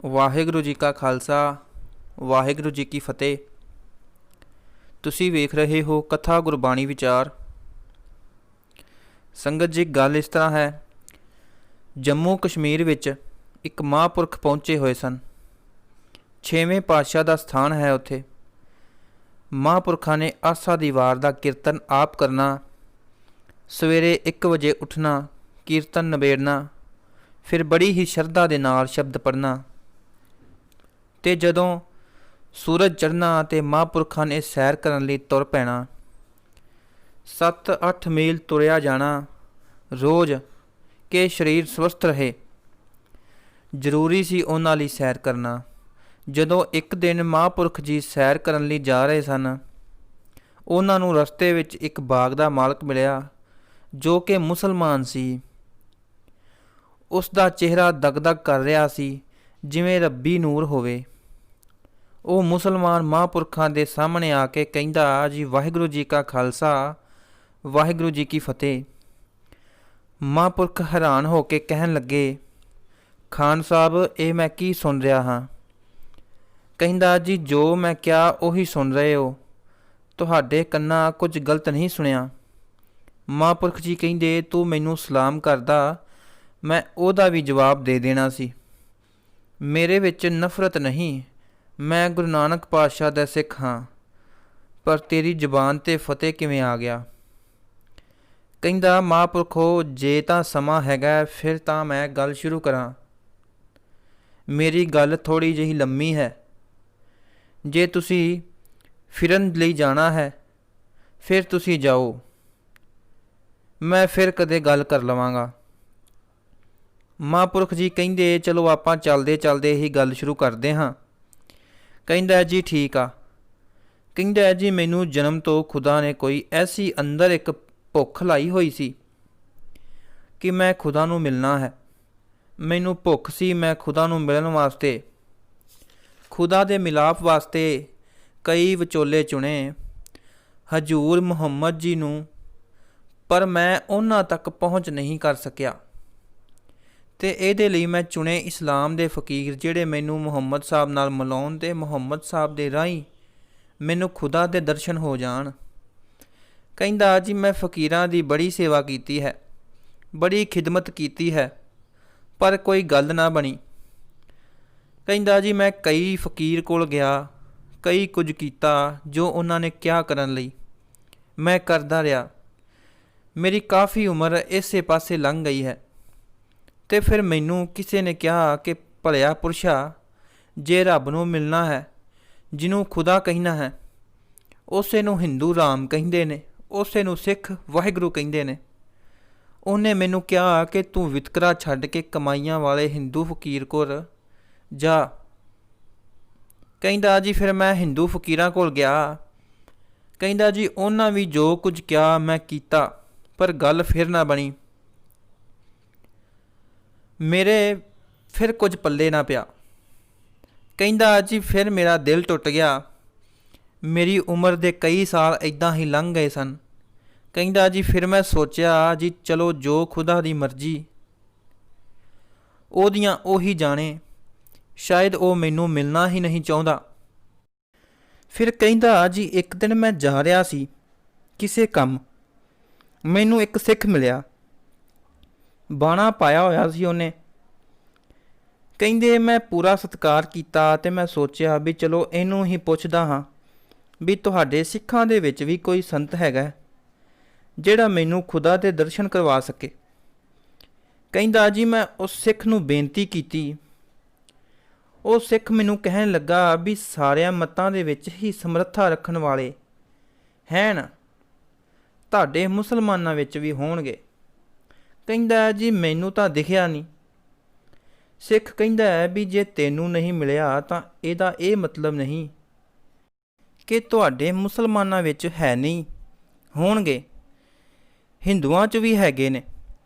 ਵਾਹਿਗੁਰੂ ਜੀ ਕਾ ਖਾਲਸਾ ਵਾਹਿਗੁਰੂ ਜੀ ਕੀ ਫਤਿਹ। ਤੁਸੀਂ ਵੇਖ ਰਹੇ ਹੋ ਕਥਾ ਗੁਰਬਾਣੀ ਵਿਚਾਰ। ਸੰਗਤ ਜੀ, ਗੱਲ ਇਸ ਤਰ੍ਹਾਂ ਹੈ। ਜੰਮੂ ਕਸ਼ਮੀਰ ਵਿੱਚ ਇੱਕ ਮਹਾਂਪੁਰਖ ਪਹੁੰਚੇ ਹੋਏ ਸਨ। 6ਵੇਂ ਪਾਤਸ਼ਾਹ ਦਾ ਸਥਾਨ ਹੈ ਉੱਥੇ। ਮਹਾਂਪੁਰਖਾਂ ਨੇ ਆਸਾ ਦੀ ਵਾਰ ਦਾ ਕੀਰਤਨ ਆਪ ਕਰਨਾ। ਸਵੇਰੇ 1 ਵਜੇ ਉੱਠਣਾ, ਕੀਰਤਨ ਨਿਬੇੜਨਾ, ਫਿਰ ਬੜੀ ਹੀ ਸ਼ਰਧਾ ਦੇ ਨਾਲ ਸ਼ਬਦ ਪੜ੍ਹਨਾ। ਤੇ ਜਦੋਂ ਸੂਰਜ ਚੜ੍ਹਨਾ ਤੇ ਮਹਾਂਪੁਰਖਾਂ ਨੇ ਸੈਰ ਕਰਨ ਲਈ ਤੁਰ ਪੈਣਾ। 7-8 ਮੀਲ ਤੁਰਿਆ ਜਾਣਾ ਰੋਜ਼, ਕਿ ਸਰੀਰ ਸਵਸਥ ਰਹੇ। ਜ਼ਰੂਰੀ ਸੀ ਉਹਨਾਂ ਲਈ ਸੈਰ ਕਰਨਾ। ਜਦੋਂ ਇੱਕ ਦਿਨ ਮਹਾਂਪੁਰਖ ਜੀ ਸੈਰ ਕਰਨ ਲਈ ਜਾ ਰਹੇ ਸਨ, ਉਹਨਾਂ ਨੂੰ ਰਸਤੇ ਵਿੱਚ ਇੱਕ ਬਾਗ ਦਾ ਮਾਲਕ ਮਿਲਿਆ ਜੋ ਕਿ ਮੁਸਲਮਾਨ ਸੀ। ਉਸ ਦਾ ਚਿਹਰਾ ਦਗਦਗ ਕਰ ਰਿਹਾ ਸੀ, ਜਿਵੇਂ ਰੱਬੀ ਨੂਰ ਹੋਵੇ। ਉਹ ਮੁਸਲਮਾਨ ਮਹਾਂਪੁਰਖਾਂ ਦੇ ਸਾਹਮਣੇ ਆ ਕੇ ਕਹਿੰਦਾ, ਜੀ ਵਾਹਿਗੁਰੂ ਜੀ ਕਾ ਖਾਲਸਾ ਵਾਹਿਗੁਰੂ ਜੀ ਕੀ ਫਤਿਹ। ਮਹਾਂਪੁਰਖ ਹੈਰਾਨ ਹੋ ਕੇ ਕਹਿਣ ਲੱਗੇ, ਖਾਨ ਸਾਹਿਬ, ਇਹ ਮੈਂ ਕੀ ਸੁਣ ਰਿਹਾ ਹਾਂ? ਕਹਿੰਦਾ, ਜੀ ਜੋ ਮੈਂ ਕਿਹਾ ਉਹੀ ਸੁਣ ਰਹੇ ਹੋ, ਤੁਹਾਡੇ ਕੰਨਾਂ ਕੁਝ ਗਲਤ ਨਹੀਂ ਸੁਣਿਆ। ਮਹਾਂਪੁਰਖ ਜੀ ਕਹਿੰਦੇ, ਤੂੰ ਮੈਨੂੰ ਸਲਾਮ ਕਰਦਾ, ਮੈਂ ਉਹਦਾ ਵੀ ਜਵਾਬ ਦੇ ਦੇਣਾ ਸੀ। ਮੇਰੇ ਵਿੱਚ ਨਫ਼ਰਤ ਨਹੀਂ, ਮੈਂ ਗੁਰੂ ਨਾਨਕ ਪਾਤਸ਼ਾਹ ਦਾ ਸਿੱਖ ਹਾਂ, ਪਰ ਤੇਰੀ ਜ਼ੁਬਾਨ 'ਤੇ ਫਤਿਹ ਕਿਵੇਂ ਆ ਗਿਆ? ਕਹਿੰਦਾ, ਮਹਾਂਪੁਰਖੋ, ਜੇ ਤਾਂ ਸਮਾਂ ਹੈਗਾ ਫਿਰ ਤਾਂ ਮੈਂ ਗੱਲ ਸ਼ੁਰੂ ਕਰਾਂ। ਮੇਰੀ ਗੱਲ ਥੋੜ੍ਹੀ ਜਿਹੀ ਲੰਮੀ ਹੈ। ਜੇ ਤੁਸੀਂ ਫਿਰਨ ਲਈ ਜਾਣਾ ਹੈ ਫਿਰ ਤੁਸੀਂ ਜਾਓ, ਮੈਂ ਫਿਰ ਕਦੇ ਗੱਲ ਕਰ ਲਵਾਂਗਾ। ਮਹਾਂਪੁਰਖ ਜੀ ਕਹਿੰਦੇ, ਚਲੋ ਆਪਾਂ ਚੱਲਦੇ ਚੱਲਦੇ ਹੀ ਗੱਲ ਸ਼ੁਰੂ ਕਰਦੇ ਹਾਂ। ਕਹਿੰਦਾ, ਜੀ ਠੀਕ ਆ। ਕਹਿੰਦਾ, ਜੀ ਮੈਨੂੰ ਜਨਮ ਤੋਂ ਖੁਦਾ ਨੇ ਕੋਈ ਐਸੀ ਅੰਦਰ ਇੱਕ ਭੁੱਖ ਲਾਈ ਹੋਈ ਸੀ ਕਿ ਮੈਂ ਖੁਦਾ ਨੂੰ ਮਿਲਣਾ ਹੈ। ਮੈਨੂੰ ਭੁੱਖ ਸੀ, ਮੈਂ ਖੁਦਾ ਨੂੰ ਮਿਲਣ ਵਾਸਤੇ, ਖੁਦਾ ਦੇ ਮਿਲਾਪ ਵਾਸਤੇ ਕਈ ਵਿਚੋਲੇ ਚੁਣੇ, ਹਜ਼ੂਰ ਮੁਹੰਮਦ ਜੀ ਨੂੰ, ਪਰ ਮੈਂ ਉਹਨਾਂ ਤੱਕ ਪਹੁੰਚ ਨਹੀਂ ਕਰ ਸਕਿਆ। ਅਤੇ ਇਹਦੇ ਲਈ ਮੈਂ ਚੁਣੇ ਇਸਲਾਮ ਦੇ ਫਕੀਰ, ਜਿਹੜੇ ਮੈਨੂੰ ਮੁਹੰਮਦ ਸਾਹਿਬ ਨਾਲ ਮਿਲਾਉਣ ਅਤੇ ਮੁਹੰਮਦ ਸਾਹਿਬ ਦੇ ਰਾਹੀਂ ਮੈਨੂੰ ਖੁਦਾ ਦੇ ਦਰਸ਼ਨ ਹੋ ਜਾਣ। ਕਹਿੰਦਾ, ਜੀ ਮੈਂ ਫਕੀਰਾਂ ਦੀ ਬੜੀ ਸੇਵਾ ਕੀਤੀ ਹੈ, ਬੜੀ ਖਿਦਮਤ ਕੀਤੀ ਹੈ, ਪਰ ਕੋਈ ਗੱਲ ਨਾ ਬਣੀ। ਕਹਿੰਦਾ, ਜੀ ਮੈਂ ਕਈ ਫਕੀਰ ਕੋਲ ਗਿਆ, ਕਈ ਕੁਝ ਕੀਤਾ ਜੋ ਉਹਨਾਂ ਨੇ ਕਿਹਾ ਕਰਨ ਲਈ, ਮੈਂ ਕਰਦਾ ਰਿਹਾ। ਮੇਰੀ ਕਾਫੀ ਉਮਰ ਇਸੇ ਪਾਸੇ ਲੰਘ ਗਈ ਹੈ। ਅਤੇ ਫਿਰ ਮੈਨੂੰ ਕਿਸੇ ਨੇ ਕਿਹਾ ਕਿ ਭਲਿਆ ਪੁਰਸ਼ਾ, ਜੇ ਰੱਬ ਨੂੰ ਮਿਲਣਾ ਹੈ, ਜਿਹਨੂੰ ਖੁਦਾ ਕਹਿਣਾ ਹੈ, ਉਸੇ ਨੂੰ ਹਿੰਦੂ ਰਾਮ ਕਹਿੰਦੇ ਨੇ, ਉਸੇ ਨੂੰ ਸਿੱਖ ਵਾਹਿਗੁਰੂ ਕਹਿੰਦੇ ਨੇ। ਉਹਨੇ ਮੈਨੂੰ ਕਿਹਾ ਕਿ ਤੂੰ ਵਿਤਕਰਾ ਛੱਡ ਕੇ ਕਮਾਈਆਂ ਵਾਲੇ ਹਿੰਦੂ ਫਕੀਰ ਕੋਲ ਜਾ। ਕਹਿੰਦਾ, ਜੀ ਫਿਰ ਮੈਂ ਹਿੰਦੂ ਫਕੀਰਾਂ ਕੋਲ ਗਿਆ। ਕਹਿੰਦਾ, ਜੀ ਉਹਨਾਂ ਵੀ ਜੋ ਕੁਝ ਕਿਹਾ ਮੈਂ ਕੀਤਾ, ਪਰ ਗੱਲ ਫਿਰ ਨਾ ਬਣੀ। ਮੇਰੇ ਫਿਰ ਕੁਝ ਪੱਲੇ ਨਾ ਪਿਆ। ਕਹਿੰਦਾ, ਜੀ ਫਿਰ ਮੇਰਾ ਦਿਲ ਟੁੱਟ ਗਿਆ। ਮੇਰੀ ਉਮਰ ਦੇ ਕਈ ਸਾਲ ਇੱਦਾਂ ਹੀ ਲੰਘ ਗਏ ਸਨ। ਕਹਿੰਦਾ, ਜੀ ਫਿਰ ਮੈਂ ਸੋਚਿਆ, ਜੀ ਚਲੋ ਜੋ ਖੁਦਾ ਦੀ ਮਰਜ਼ੀ, ਉਹਦੀਆਂ ਉਹੀ ਜਾਣੇ, ਸ਼ਾਇਦ ਉਹ ਮੈਨੂੰ ਮਿਲਣਾ ਹੀ ਨਹੀਂ ਚਾਹੁੰਦਾ। ਫਿਰ ਕਹਿੰਦਾ, ਜੀ ਇੱਕ ਦਿਨ ਮੈਂ ਜਾ ਰਿਹਾ ਸੀ ਕਿਸੇ ਕੰਮ, ਮੈਨੂੰ ਇੱਕ ਸਿੱਖ ਮਿਲਿਆ, ਬਾਣਾ ਪਾਇਆ ਹੋਇਆ ਸੀ ਉਹਨੇ। ਕਹਿੰਦੇ, ਮੈਂ ਪੂਰਾ ਸਤਿਕਾਰ ਕੀਤਾ ਅਤੇ ਮੈਂ ਸੋਚਿਆ ਵੀ ਚਲੋ ਇਹਨੂੰ ਹੀ ਪੁੱਛਦਾ ਹਾਂ ਵੀ ਤੁਹਾਡੇ ਸਿੱਖਾਂ ਦੇ ਵਿੱਚ ਵੀ ਕੋਈ ਸੰਤ ਹੈਗਾ ਜਿਹੜਾ ਮੈਨੂੰ ਖੁਦਾ ਦੇ ਦਰਸ਼ਨ ਕਰਵਾ ਸਕੇ। ਕਹਿੰਦਾ, ਜੀ ਮੈਂ ਉਸ ਸਿੱਖ ਨੂੰ ਬੇਨਤੀ ਕੀਤੀ। ਉਹ ਸਿੱਖ ਮੈਨੂੰ ਕਹਿਣ ਲੱਗਾ ਵੀ ਸਾਰਿਆਂ ਮਤਾਂ ਦੇ ਵਿੱਚ ਹੀ ਸਮਰੱਥਾ ਰੱਖਣ ਵਾਲੇ ਹੈਨ, ਤੁਹਾਡੇ ਮੁਸਲਮਾਨਾਂ ਵਿੱਚ ਵੀ ਹੋਣਗੇ। ਕਹਿੰਦਾ, ਜੀ ਮੈਨੂੰ ਤਾਂ ਦਿਖਿਆ ਨਹੀਂ। ਸਿੱਖ ਕਹਿੰਦਾ ਹੈ ਵੀ ਜੇ ਤੈਨੂੰ ਨਹੀਂ ਮਿਲਿਆ ਤਾਂ ਇਹਦਾ ਇਹ ਮਤਲਬ ਨਹੀਂ ਕਿ ਤੁਹਾਡੇ ਮੁਸਲਮਾਨਾਂ ਵਿੱਚ ਹੈ ਨਹੀਂ, ਹੋਣਗੇ। ਹਿੰਦੂਆਂ 'ਚ ਵੀ ਹੈਗੇ ਨੇ,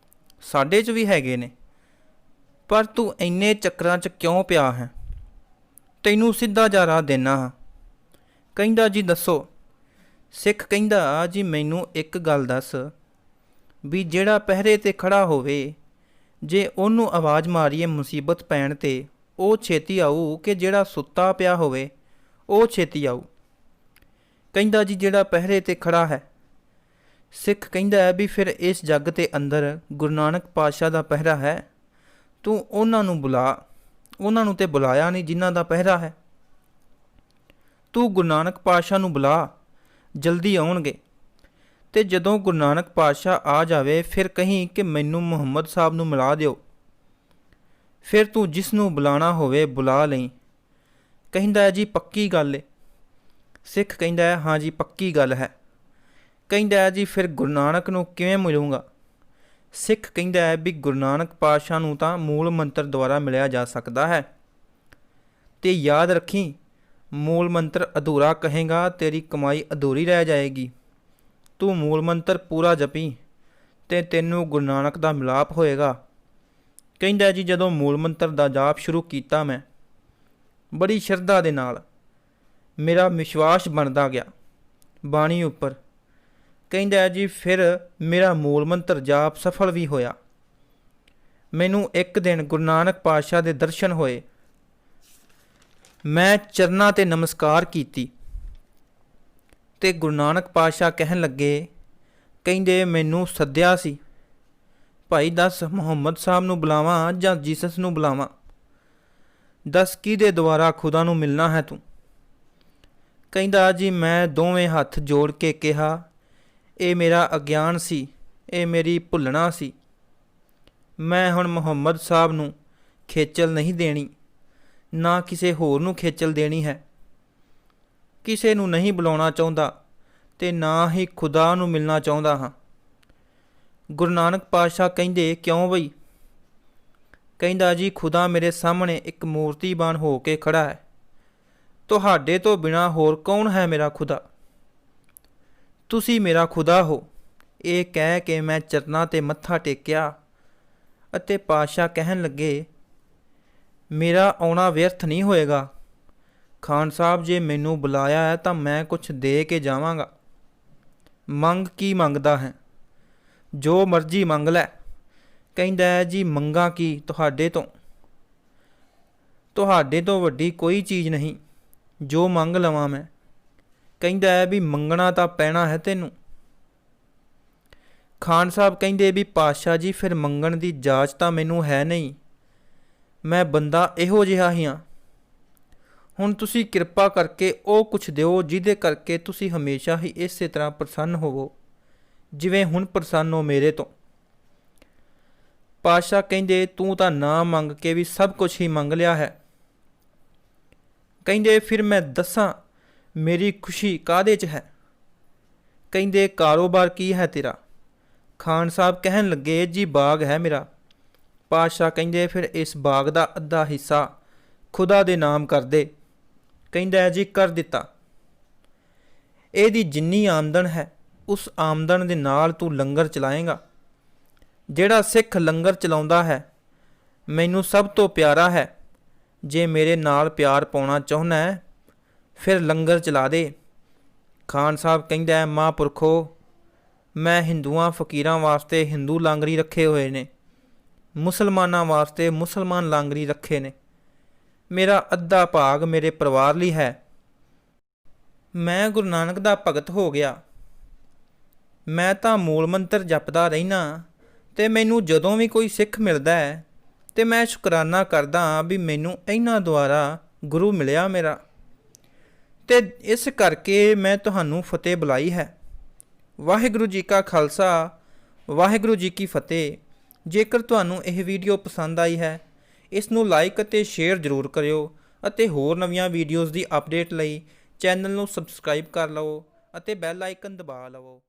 ਸਾਡੇ 'ਚ ਵੀ ਹੈਗੇ ਨੇ, ਪਰ ਤੂੰ ਇੰਨੇ ਚੱਕਰਾਂ 'ਚ ਕਿਉਂ ਪਿਆ ਹੈ? ਤੈਨੂੰ ਸਿੱਧਾ ਜਿਹਾ ਰਾਹ ਦੇਣਾ ਹਾਂ। ਕਹਿੰਦਾ, ਜੀ ਦੱਸੋ। ਸਿੱਖ ਕਹਿੰਦਾ, ਜੀ ਮੈਨੂੰ ਇੱਕ ਗੱਲ ਦੱਸ ਵੀ ਜਿਹੜਾ ਪਹਿਰੇ 'ਤੇ ਖੜ੍ਹਾ ਹੋਵੇ, ਜੇ ਉਹਨੂੰ ਆਵਾਜ਼ ਮਾਰੀਏ ਮੁਸੀਬਤ ਪੈਣ 'ਤੇ ਉਹ ਛੇਤੀ ਆਊ ਕਿ ਜਿਹੜਾ ਸੁੱਤਾ ਪਿਆ ਹੋਵੇ ਉਹ ਛੇਤੀ ਆਊ। ਕਹਿੰਦਾ ਜੀ ਜਿਹੜਾ ਪਹਿਰੇ 'ਤੇ ਖੜ੍ਹਾ ਹੈ। ਸਿੱਖ ਕਹਿੰਦਾ ਹੈ ਵੀ ਫਿਰ ਇਸ ਜੱਗ ਦੇ ਅੰਦਰ ਗੁਰੂ ਨਾਨਕ ਪਾਤਸ਼ਾਹ ਦਾ ਪਹਿਰਾ ਹੈ, ਤੂੰ ਉਹਨਾਂ ਨੂੰ ਬੁਲਾ। ਉਹਨਾਂ ਨੂੰ ਤੇ ਬੁਲਾਇਆ ਨਹੀਂ ਜਿਨ੍ਹਾਂ ਦਾ ਪਹਿਰਾ ਹੈ। ਤੂੰ ਗੁਰੂ ਨਾਨਕ ਪਾਤਸ਼ਾਹ ਨੂੰ ਬੁਲਾ, ਜਲਦੀ ਆਉਣਗੇ। ਤੇ ਜਦੋਂ ਗੁਰੂ ਨਾਨਕ ਪਾਤਸ਼ਾਹ ਆ ਜਾਵੇ ਫਿਰ ਕਹੀਂ ਕਿ ਮੈਨੂੰ ਮੁਹੰਮਦ ਸਾਹਿਬ ਨੂੰ ਮਿਲਾ ਦਿਓ। ਫਿਰ ਤੂੰ ਜਿਸ ਨੂੰ ਬੁਲਾਉਣਾ ਹੋਵੇ ਬੁਲਾ ਲਈ। ਕਹਿੰਦਾ ਹੈ ਜੀ ਪੱਕੀ ਗੱਲ ਏ। ਸਿੱਖ ਕਹਿੰਦਾ ਹੈ ਹਾਂ ਜੀ ਪੱਕੀ ਗੱਲ ਹੈ। ਕਹਿੰਦਾ ਹੈ ਜੀ ਫਿਰ ਗੁਰੂ ਨਾਨਕ ਨੂੰ ਕਿਵੇਂ ਮਿਲੂੰਗਾ? ਸਿੱਖ ਕਹਿੰਦਾ ਹੈ ਵੀ ਗੁਰੂ ਨਾਨਕ ਪਾਤਸ਼ਾਹ ਨੂੰ ਤਾਂ ਮੂਲ ਮੰਤਰ ਦੁਆਰਾ ਮਿਲਿਆ ਜਾ ਸਕਦਾ ਹੈ। ਤੇ ਯਾਦ ਰੱਖੀ, ਮੂਲ ਮੰਤਰ ਅਧੂਰਾ ਕਹੇਗਾ ਤੇਰੀ ਕਮਾਈ ਅਧੂਰੀ ਰਹਿ ਜਾਏਗੀ। ਤੂੰ ਮੂਲ ਮੰਤਰ ਪੂਰਾ ਜਪੀ ਤੇ ਤੈਨੂੰ ਗੁਰੂ ਨਾਨਕ ਦਾ ਮਿਲਾਪ ਹੋਏਗਾ। ਕਹਿੰਦਾ ਜੀ ਜਦੋਂ ਮੂਲ ਮੰਤਰ ਦਾ ਜਾਪ ਸ਼ੁਰੂ ਕੀਤਾ ਮੈਂ ਬੜੀ ਸ਼ਰਧਾ ਦੇ ਨਾਲ, ਮੇਰਾ ਵਿਸ਼ਵਾਸ ਬਣਦਾ ਗਿਆ ਬਾਣੀ ਉੱਪਰ। ਕਹਿੰਦਾ ਜੀ ਫਿਰ ਮੇਰਾ ਮੂਲ ਮੰਤਰ ਜਾਪ ਸਫਲ ਵੀ ਹੋਇਆ। ਮੈਨੂੰ ਇੱਕ ਦਿਨ ਗੁਰੂ ਨਾਨਕ ਪਾਤਸ਼ਾਹ ਦੇ ਦਰਸ਼ਨ ਹੋਏ। ਮੈਂ ਚਰਨਾਂ 'ਤੇ ਨਮਸਕਾਰ ਕੀਤੀ ਤੇ ਗੁਰੂ ਨਾਨਕ ਪਾਤਸ਼ਾਹ ਕਹਿਣ ਲੱਗੇ, ਕਹਿੰਦੇ ਮੈਨੂੰ ਸੱਦਿਆ ਸੀ ਭਾਈ, ਦੱਸ ਮੁਹੰਮਦ ਸਾਹਿਬ ਨੂੰ ਬੁਲਾਵਾਂ ਜਾਂ ਜੀਸਸ ਨੂੰ ਬੁਲਾਵਾਂ? ਦੱਸ ਕਿਹਦੇ ਦੁਆਰਾ ਖੁਦਾ ਨੂੰ ਮਿਲਣਾ ਹੈ ਤੂੰ? ਕਹਿੰਦਾ ਜੀ ਮੈਂ ਦੋਵੇਂ ਹੱਥ ਜੋੜ ਕੇ ਕਿਹਾ, ਇਹ ਮੇਰਾ ਅਗਿਆਨ ਸੀ, ਇਹ ਮੇਰੀ ਭੁੱਲਣਾ ਸੀ। ਮੈਂ ਹੁਣ ਮੁਹੰਮਦ ਸਾਹਿਬ ਨੂੰ ਖੇਚਲ ਨਹੀਂ ਦੇਣੀ, ਨਾ ਕਿਸੇ ਹੋਰ ਨੂੰ ਖੇਚਲ ਦੇਣੀ ਹੈ। ਕਿਸੇ ਨੂੰ ਨਹੀਂ ਬੁਲਾਉਣਾ ਚਾਹੁੰਦਾ ਤੇ ਨਾ ਹੀ ਖੁਦਾ ਨੂੰ ਮਿਲਣਾ ਚਾਹੁੰਦਾ ਹਾਂ। ਗੁਰੂ ਨਾਨਕ ਪਾਤਸ਼ਾਹ ਕਹਿੰਦੇ ਕਿਉਂ ਬਈ? ਕਹਿੰਦਾ ਜੀ ਖੁਦਾ ਮੇਰੇ ਸਾਹਮਣੇ ਇੱਕ ਮੂਰਤੀਬਾਨ ਹੋ ਕੇ ਖੜ੍ਹਾ ਹੈ। ਤੁਹਾਡੇ ਤੋਂ ਬਿਨਾਂ ਹੋਰ ਕੌਣ ਹੈ ਮੇਰਾ ਖੁਦਾ? ਤੁਸੀਂ ਮੇਰਾ ਖੁਦਾ ਹੋ। ਇਹ ਕਹਿ ਕੇ ਮੈਂ ਚਰਨਾਂ 'ਤੇ ਮੱਥਾ ਟੇਕਿਆ ਅਤੇ ਪਾਤਸ਼ਾਹ ਕਹਿਣ ਲੱਗੇ, ਮੇਰਾ ਆਉਣਾ ਵਿਅਰਥ ਨਹੀਂ ਹੋਏਗਾ। ਖਾਨ ਸਾਹਿਬ ਜੇ ਮੈਨੂੰ ਬੁਲਾਇਆ ਹੈ ਤਾਂ ਮੈਂ ਕੁਛ ਦੇ ਕੇ ਜਾਵਾਂਗਾ। ਮੰਗ ਕੀ ਮੰਗਦਾ ਹੈ? ਜੋ ਮਰਜ਼ੀ ਮੰਗ ਲੈ। ਕਹਿੰਦਾ ਹੈ ਜੀ ਮੰਗਾਂ ਕੀ ਤੁਹਾਡੇ ਤੋਂ? ਤੁਹਾਡੇ ਤੋਂ ਵੱਡੀ ਕੋਈ ਚੀਜ਼ ਨਹੀਂ, ਜੋ ਮੰਗ ਲਵਾਂ ਮੈਂ। ਕਹਿੰਦਾ ਹੈ ਵੀ ਮੰਗਣਾ ਤਾਂ ਪੈਣਾ ਹੈ ਤੈਨੂੰ। ਖਾਨ ਸਾਹਿਬ ਕਹਿੰਦੇ ਵੀ ਪਾਤਸ਼ਾਹ ਜੀ ਫਿਰ ਮੰਗਣ ਦੀ ਜਾਚ ਤਾਂ ਮੈਨੂੰ ਹੈ ਨਹੀਂ, ਮੈਂ ਬੰਦਾ ਇਹੋ ਜਿਹਾ ਹੀ ਹਾਂ। ਹੁਣ ਤੁਸੀਂ ਕਿਰਪਾ ਕਰਕੇ ਉਹ ਕੁਛ ਦਿਓ ਜਿਹਦੇ ਕਰਕੇ ਤੁਸੀਂ ਹਮੇਸ਼ਾ ਹੀ ਇਸੇ ਤਰ੍ਹਾਂ ਪ੍ਰਸੰਨ ਹੋਵੋ ਜਿਵੇਂ ਹੁਣ ਪ੍ਰਸੰਨ ਹੋ ਮੇਰੇ ਤੋਂ। ਪਾਤਸ਼ਾਹ ਕਹਿੰਦੇ ਤੂੰ ਤਾਂ ਨਾ ਮੰਗ ਕੇ ਵੀ ਸਭ ਕੁਛ ਹੀ ਮੰਗ ਲਿਆ ਹੈ। ਕਹਿੰਦੇ ਫਿਰ ਮੈਂ ਦੱਸਾਂ ਮੇਰੀ ਖੁਸ਼ੀ ਕਾਹਦੇ 'ਚ ਹੈ? ਕਹਿੰਦੇ ਕਾਰੋਬਾਰ ਕੀ ਹੈ ਤੇਰਾ? ਖਾਨ ਸਾਹਿਬ ਕਹਿਣ ਲੱਗੇ ਜੀ ਬਾਗ ਹੈ ਮੇਰਾ। ਪਾਤਸ਼ਾਹ ਕਹਿੰਦੇ ਫਿਰ ਇਸ ਬਾਗ ਦਾ ਅੱਧਾ ਹਿੱਸਾ ਖੁਦਾ ਦੇ ਨਾਮ ਕਰ ਦੇ। ਕਹਿੰਦਾ ਜੀ ਕਰ ਦਿੱਤਾ। ਇਹਦੀ ਜਿੰਨੀ ਆਮਦਨ ਹੈ ਉਸ ਆਮਦਨ ਦੇ ਨਾਲ ਤੂੰ ਲੰਗਰ ਚਲਾਏਂਗਾ। ਜਿਹੜਾ ਸਿੱਖ ਲੰਗਰ ਚਲਾਉਂਦਾ ਹੈ ਮੈਨੂੰ ਸਭ ਤੋਂ ਪਿਆਰਾ ਹੈ। ਜੇ ਮੇਰੇ ਨਾਲ ਪਿਆਰ ਪਾਉਣਾ ਚਾਹੁੰਦਾ ਹੈ ਫਿਰ ਲੰਗਰ ਚਲਾ ਦੇ। ਖਾਨ ਸਾਹਿਬ ਕਹਿੰਦਾ ਹੈ ਮਹਾਂਪੁਰਖੋ, ਮੈਂ ਹਿੰਦੂਆਂ ਫਕੀਰਾਂ ਵਾਸਤੇ ਹਿੰਦੂ ਲਾਂਗਰੀ ਰੱਖੇ ਹੋਏ ਨੇ, ਮੁਸਲਮਾਨਾਂ ਵਾਸਤੇ ਮੁਸਲਮਾਨ ਲਾਂਗਰੀ ਰੱਖੇ ਨੇ। ਮੇਰਾ ਅੱਧਾ ਭਾਗ ਮੇਰੇ ਪਰਿਵਾਰ ਲਈ ਹੈ। ਮੈਂ ਗੁਰੂ ਨਾਨਕ ਦਾ ਭਗਤ ਹੋ ਗਿਆ। ਮੈਂ ਤਾਂ ਮੂਲ ਮੰਤਰ ਜਪਦਾ ਰਹਿਣਾ ਤੇ ਮੈਨੂੰ ਜਦੋਂ ਵੀ ਕੋਈ ਸਿੱਖ ਮਿਲਦਾ ਹੈ ਤੇ ਮੈਂ ਸ਼ੁਕਰਾਨਾ ਕਰਦਾ ਵੀ ਮੈਨੂੰ ਇਹਨਾਂ ਦੁਆਰਾ ਗੁਰੂ ਮਿਲਿਆ ਮੇਰਾ, ਤੇ ਇਸ ਕਰਕੇ ਮੈਂ ਤੁਹਾਨੂੰ ਫਤਿਹ ਬੁਲਾਈ ਹੈ। ਵਾਹਿਗੁਰੂ ਜੀ ਕਾ ਖਾਲਸਾ, ਵਾਹਿਗੁਰੂ ਜੀ ਕੀ ਫਤਿਹ। ਜੇਕਰ ਤੁਹਾਨੂੰ ਇਹ ਵੀਡੀਓ ਪਸੰਦ ਆਈ ਹੈ ਇਸ ਨੂੰ ਲਾਈਕ ਅਤੇ ਸ਼ੇਅਰ ਜ਼ਰੂਰ ਕਰਿਓ ਅਤੇ ਹੋਰ ਨਵੀਆਂ ਵੀਡੀਓਜ਼ ਦੀ ਅਪਡੇਟ ਲਈ ਚੈਨਲ ਨੂੰ ਸਬਸਕ੍ਰਾਈਬ ਕਰ ਲਵੋ ਅਤੇ ਬੈਲ ਆਈਕਨ ਦਬਾ ਲਵੋ।